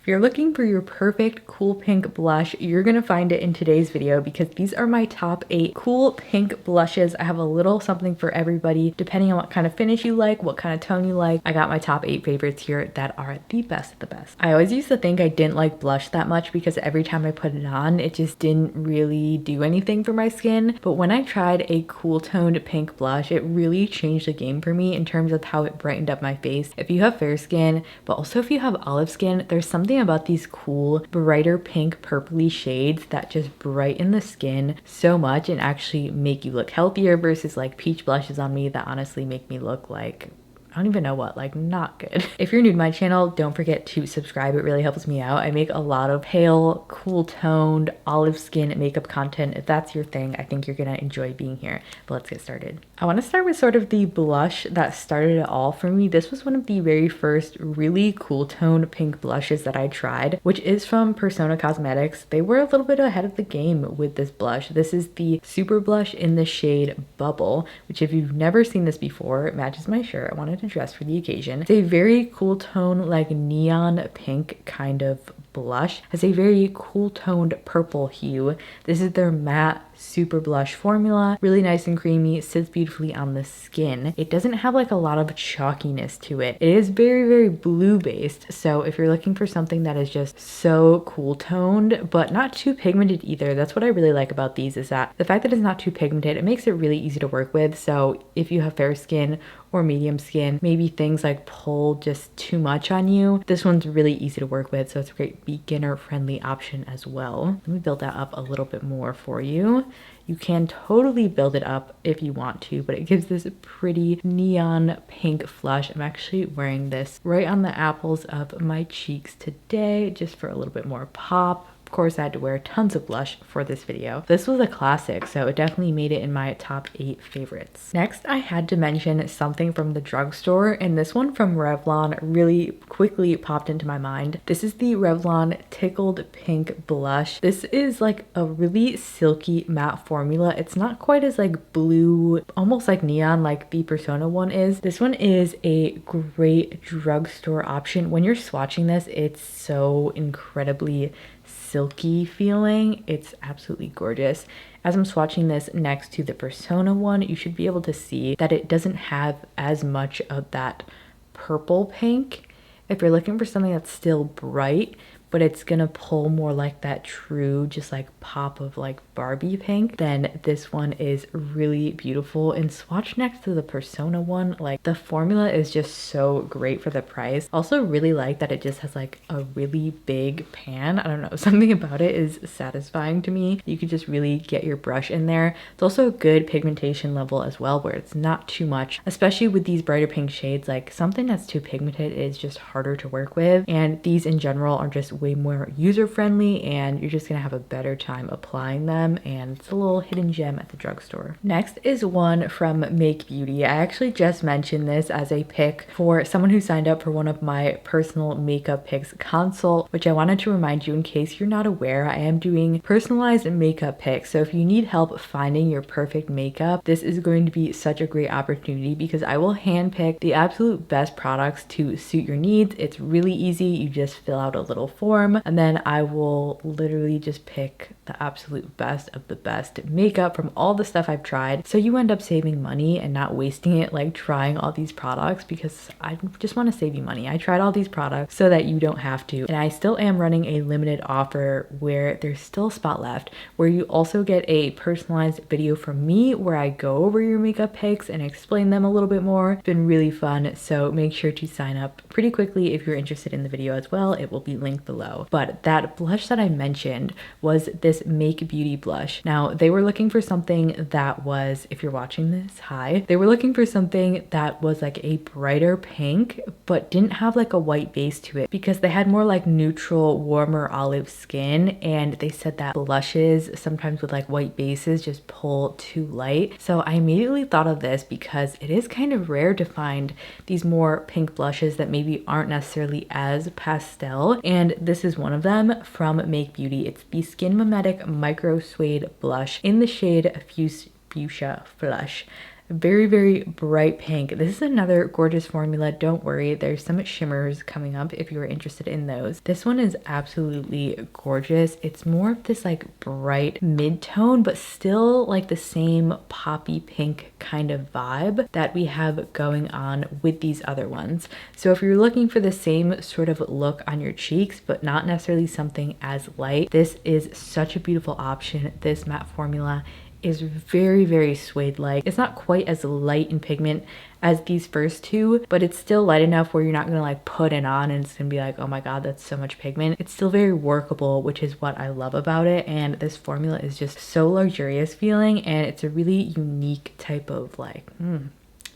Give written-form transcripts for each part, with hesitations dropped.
If you're looking for your perfect cool pink blush, you're gonna find it in today's video because these are my top 8 cool pink blushes. I have a little something for everybody depending on what kind of finish you like, what kind of tone you like. I got my top 8 favorites here that are the best of the best. I always used to think I didn't like blush that much because every time I put it on, it just didn't really do anything for my skin. But when I tried a cool toned pink blush, it really changed the game for me in terms of how it brightened up my face. If you have fair skin, but also if you have olive skin, there's something about these cool, brighter pink purpley shades that just brighten the skin so much and actually make you look healthier versus like peach blushes on me that honestly make me look like I don't even know what, like not good. If you're new to my channel, don't forget to subscribe. It really helps me out. I make a lot of pale, cool toned, olive skin makeup content. If that's your thing, I think you're gonna enjoy being here. But let's get started. I wanna start with sort of the blush that started it all for me. This was one of the very first really cool toned pink blushes that I tried, which is from Persona Cosmetics. They were a little bit ahead of the game with this blush. This is the SuperBlush in the shade Bubble, which if you've never seen this before, it matches my shirt. I wanted to dress for the occasion. It's a very cool tone, like neon pink kind of blush. Has a very cool toned purple hue. This is their matte super blush formula, really nice and creamy, sits beautifully on the skin. It doesn't have like a lot of chalkiness to it. It is very blue based, so if you're looking for something that is just so cool toned but not too pigmented either, that's what I really like about these, is that the fact that it's not too pigmented, it makes it really easy to work with. So if you have fair skin or medium skin, maybe things like pull just too much on you, this one's really easy to work with, so it's a great beginner friendly option as well. Let me build that up a little bit more for you. You can totally build it up if you want to, but it gives this pretty neon pink flush. I'm actually wearing this right on the apples of my cheeks today, just for a little bit more pop. Of course, I had to wear tons of blush for this video. This was a classic, so it definitely made it in my top 8 favorites. Next, I had to mention something from the drugstore, and this one from Revlon really quickly popped into my mind. This is the Revlon Tickled Pink Blush. This is like a really silky matte formula. It's not quite as like blue, almost like neon like the Persona one is. This one is a great drugstore option. When you're swatching this, it's so incredibly silky feeling. It's absolutely gorgeous. As I'm swatching this next to the Persona one, you should be able to see that it doesn't have as much of that purple pink. If you're looking for something that's still bright, but it's gonna pull more like that true just like pop of like Barbie pink, then this one is really beautiful. And swatch next to the Persona one, like the formula is just so great for the price. Also really like that it just has like a really big pan. I don't know, something about it is satisfying to me. You could just really get your brush in there. It's also a good pigmentation level as well, where it's not too much, especially with these brighter pink shades. Like something that's too pigmented is just harder to work with, and these in general are just way more user-friendly, and you're just gonna have a better time applying them, and it's a little hidden gem at the drugstore. Next is one from Make Beauty. I actually just mentioned this as a pick for someone who signed up for one of my personal makeup picks consult, which I wanted to remind you, in case you're not aware, I am doing personalized makeup picks. So if you need help finding your perfect makeup, this is going to be such a great opportunity because I will handpick the absolute best products to suit your needs. It's really easy. You just fill out a little form, and then I will literally just pick the absolute best of the best makeup from all the stuff I've tried. So you end up saving money and not wasting it like trying all these products, because I just want to save you money. I tried all these products so that you don't have to. And I still am running a limited offer where there's still a spot left, where you also get a personalized video from me where I go over your makeup picks and explain them a little bit more. It's been really fun, so make sure to sign up pretty quickly if you're interested in the video as well. It will be linked below. But that blush that I mentioned was this Make Beauty blush. Now, they were looking for something that was, if you're watching this, hi. They were looking for something that was like a brighter pink, but didn't have like a white base to it, because they had more like neutral, warmer olive skin, and they said that blushes sometimes with like white bases just pull too light. So I immediately thought of this because it is kind of rare to find these more pink blushes that maybe aren't necessarily as pastel, and this is one of them from Make Beauty. It's the Skin Mimetic Microsuede blush in the shade Fuchsia Flush. very, very bright pink. This is another gorgeous formula. Don't worry, there's some shimmers coming up if you're interested in those. This one is absolutely gorgeous. It's more of this like bright mid-tone, but still like the same poppy pink kind of vibe that we have going on with these other ones. So if you're looking for the same sort of look on your cheeks, but not necessarily something as light, this is such a beautiful option. This matte formula is very, very suede-like. It's not quite as light in pigment as these first two, but it's still light enough where you're not gonna like put it on and it's gonna be like, oh my god, that's so much pigment. It's still very workable, which is what I love about it. And this formula is just so luxurious feeling, and it's a really unique type of like,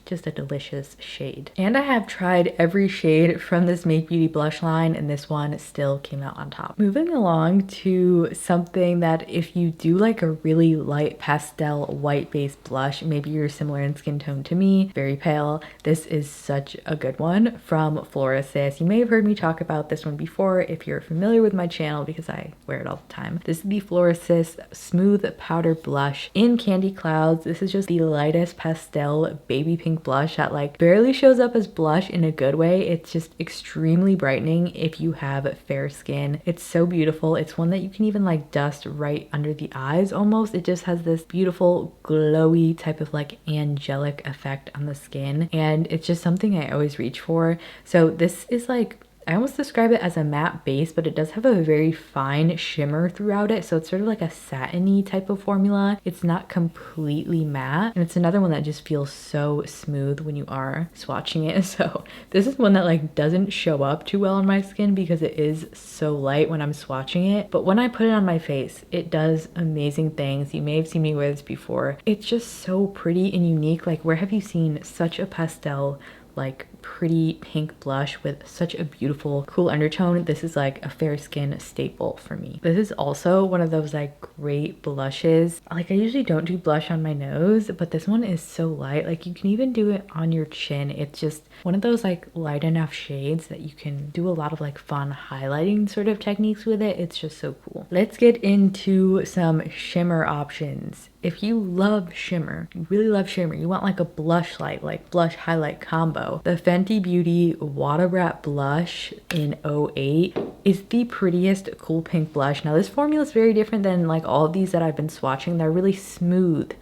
just a delicious shade. And I have tried every shade from this Make Beauty blush line, and this one still came out on top. Moving along to something that if you do like a really light pastel white based blush, maybe you're similar in skin tone to me, very pale, this is such a good one from FLORASIS. You may have heard me talk about this one before if you're familiar with my channel because I wear it all the time. This is the FLORASIS Smooth Powder Blush in Candy Clouds. This is just the lightest pastel baby pink blush that like barely shows up as blush in a good way. It's just extremely brightening if you have fair skin. It's so beautiful. It's one that you can even like dust right under the eyes almost. It just has this beautiful glowy type of like angelic effect on the skin, and it's just something I always reach for. So this is like, I almost describe it as a matte base, but it does have a very fine shimmer throughout it. So it's sort of like a satiny type of formula. It's not completely matte. And it's another one that just feels so smooth when you are swatching it. So this is one that like doesn't show up too well on my skin because it is so light when I'm swatching it. But when I put it on my face, it does amazing things. You may have seen me wear this before. It's just so pretty and unique. Like, where have you seen such a pastel like pretty pink blush with such a beautiful cool undertone? This is like a fair skin staple for me. This is also one of those like great blushes. Like, I usually don't do blush on my nose, but this one is so light. Like, you can even do it on your chin. It's just one of those like light enough shades that you can do a lot of like fun highlighting sort of techniques with it. It's just so cool. Let's get into some shimmer options. If you love shimmer, you really love shimmer, you want like a blush light, like blush highlight combo, the Fenty Beauty Water Wrap Blush in 08 is the prettiest cool pink blush. Now this formula is very different than like all of these that I've been swatching. They're really smooth,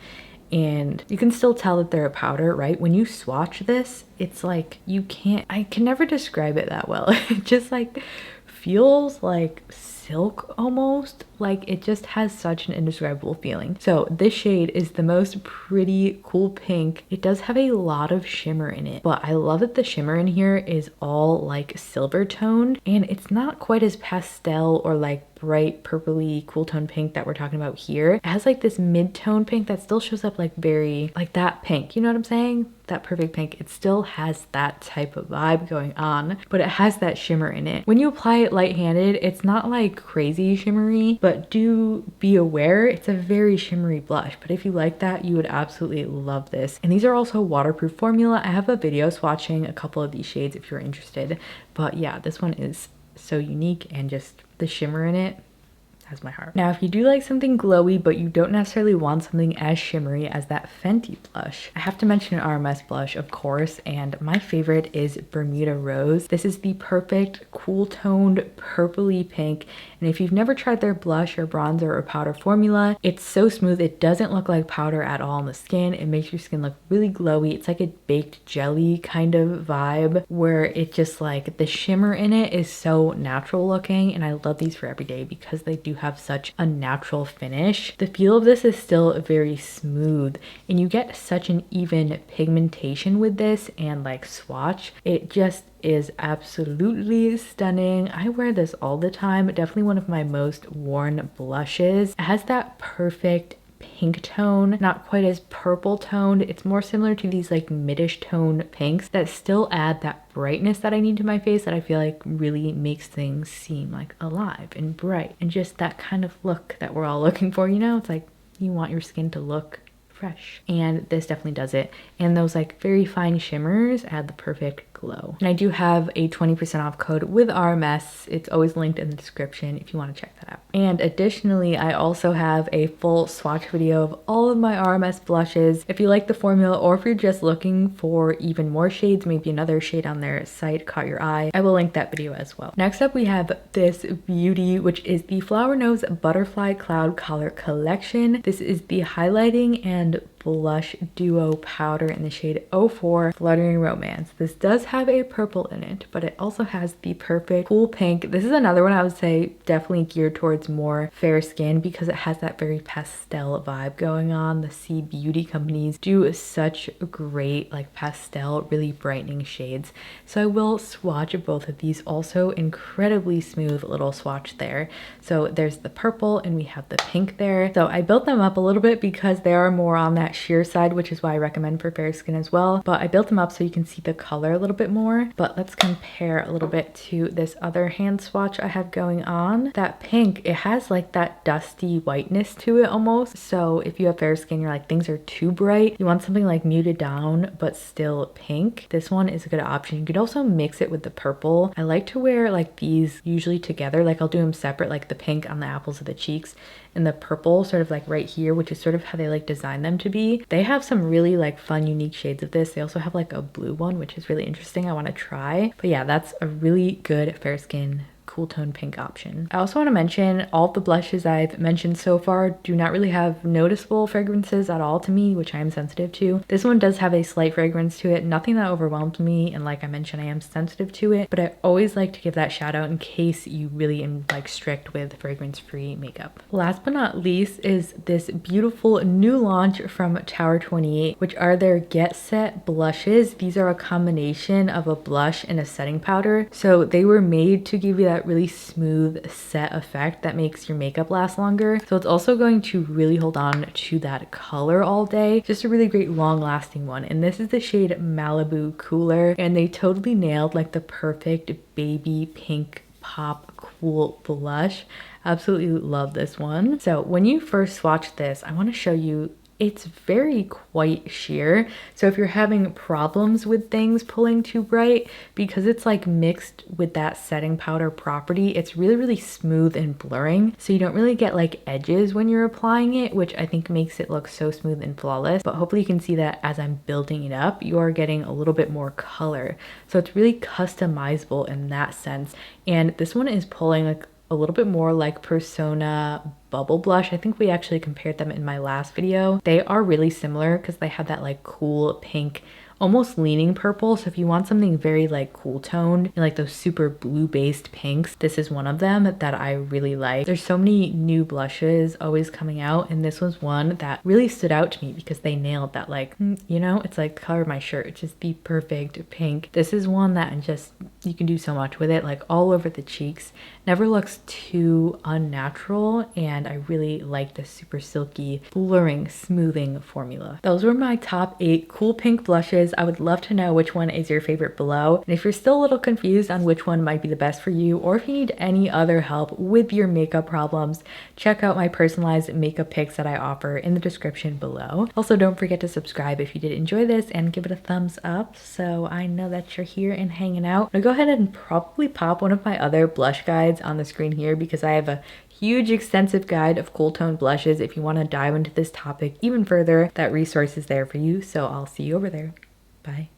and you can still tell that they're a powder, right? When you swatch this, it's like, I can never describe it that well. It just like feels like silk almost. Like, it just has such an indescribable feeling. So this shade is the most pretty cool pink. It does have a lot of shimmer in it, but I love that the shimmer in here is all like silver toned, and it's not quite as pastel or like bright purpley cool tone pink that we're talking about here. It has like this mid-tone pink that still shows up like very like that pink, you know what I'm saying? That perfect pink. It still has that type of vibe going on, but it has that shimmer in it. When you apply it light-handed, it's not like crazy shimmery, but do be aware it's a very shimmery blush. But if you like that, you would absolutely love this. And these are also waterproof formula. I have a video swatching a couple of these shades if you're interested, but yeah, this one is so unique, and just the shimmer in it has my heart. Now, if you do like something glowy, but you don't necessarily want something as shimmery as that Fenty blush, I have to mention an RMS blush, of course, and my favorite is Bermuda Rose. This is the perfect cool toned purpley pink, and if you've never tried their blush or bronzer or powder formula, it's so smooth. It doesn't look like powder at all on the skin. It makes your skin look really glowy. It's like a baked jelly kind of vibe, where it just like the shimmer in it is so natural looking, and I love these for every day because they do have such a natural finish. The feel of this is still very smooth, and you get such an even pigmentation with this and like swatch. It just is absolutely stunning. I wear this all the time. Definitely one of my most worn blushes. It has that perfect pink tone, not quite as purple toned. It's more similar to these like midish tone pinks that still add that brightness that I need to my face, that I feel like really makes things seem like alive and bright, and just that kind of look that we're all looking for, you know? It's like you want your skin to look fresh, and this definitely does it. And those like very fine shimmers add the perfect glow. And I do have a 20% off code with RMS. It's always linked in the description if you want to check that out. And additionally, I also have a full swatch video of all of my RMS blushes. If you like the formula, or if you're just looking for even more shades, maybe another shade on their site caught your eye, I will link that video as well. Next up, we have this beauty, which is the Flower Nose Butterfly Cloud Color Collection. This is the highlighting and blush duo powder in the shade 04 Fluttering Romance. This does have a purple in it, but it also has the perfect cool pink. This is another one I would say definitely geared towards more fair skin because it has that very pastel vibe going on. The C Beauty companies do such great like pastel, really brightening shades. So I will swatch both of these. Also incredibly smooth little swatch there. So there's the purple and we have the pink there. So I built them up a little bit because they are more on that sheer side, which is why I recommend for fair skin as well. But I built them up so you can see the color a little bit more. But let's compare a little bit to this other hand swatch I have going on. That pink, it has like that dusty whiteness to it almost. So if you have fair skin, you're like things are too bright, you want something like muted down but still pink, this one is a good option. You could also mix it with the purple. I like to wear like these usually together, like I'll do them separate, like the pink on the apples of the cheeks and the purple sort of like right here, which is sort of how they like design them to be. They have some really like fun unique shades of this. They also have like a blue one, which is really interesting. I want to try. But yeah, that's a really good fair skin cool tone pink option. I also want to mention all the blushes I've mentioned so far do not really have noticeable fragrances at all to me, which I am sensitive to. This one does have a slight fragrance to it, nothing that overwhelmed me, and like I mentioned, I am sensitive to it, but I always like to give that shout out in case you really am like strict with fragrance-free makeup. Last but not least is this beautiful new launch from Tower 28, which are their Get Set blushes. These are a combination of a blush and a setting powder, so they were made to give you that really smooth set effect that makes your makeup last longer. So it's also going to really hold on to that color all day. Just a really great long lasting one. And this is the shade Malibu Cooler, and they totally nailed like the perfect baby pink pop cool blush. Absolutely love this one. So when you first swatch this, I want to show you it's very quite sheer. So if you're having problems with things pulling too bright, because it's like mixed with that setting powder property, it's really, really smooth and blurring. So you don't really get like edges when you're applying it, which I think makes it look so smooth and flawless. But hopefully you can see that as I'm building it up, you are getting a little bit more color. So it's really customizable in that sense. And this one is pulling like a little bit more like Persona Bubble Blush. I think we actually compared them in my last video. They are really similar because they have that like cool pink, almost leaning purple. So if you want something very like cool toned and like those super blue based pinks, this is one of them that I really like. There's so many new blushes always coming out, and this was one that really stood out to me because they nailed that like, you know, it's like the color of my shirt. It's just the perfect pink. This is one that just, you can do so much with it, like all over the cheeks. Never looks too unnatural, and I really like the super silky, blurring, smoothing formula. Those were my top 8 cool pink blushes. I would love to know which one is your favorite below. And if you're still a little confused on which one might be the best for you, or if you need any other help with your makeup problems, check out my personalized makeup picks that I offer in the description below. Also, don't forget to subscribe if you did enjoy this and give it a thumbs up so I know that you're here and hanging out. I'll go ahead and probably pop one of my other blush guides on the screen here because I have a huge extensive guide of cool tone blushes. If you want to dive into this topic even further, that resource is there for you. So I'll see you over there. Bye.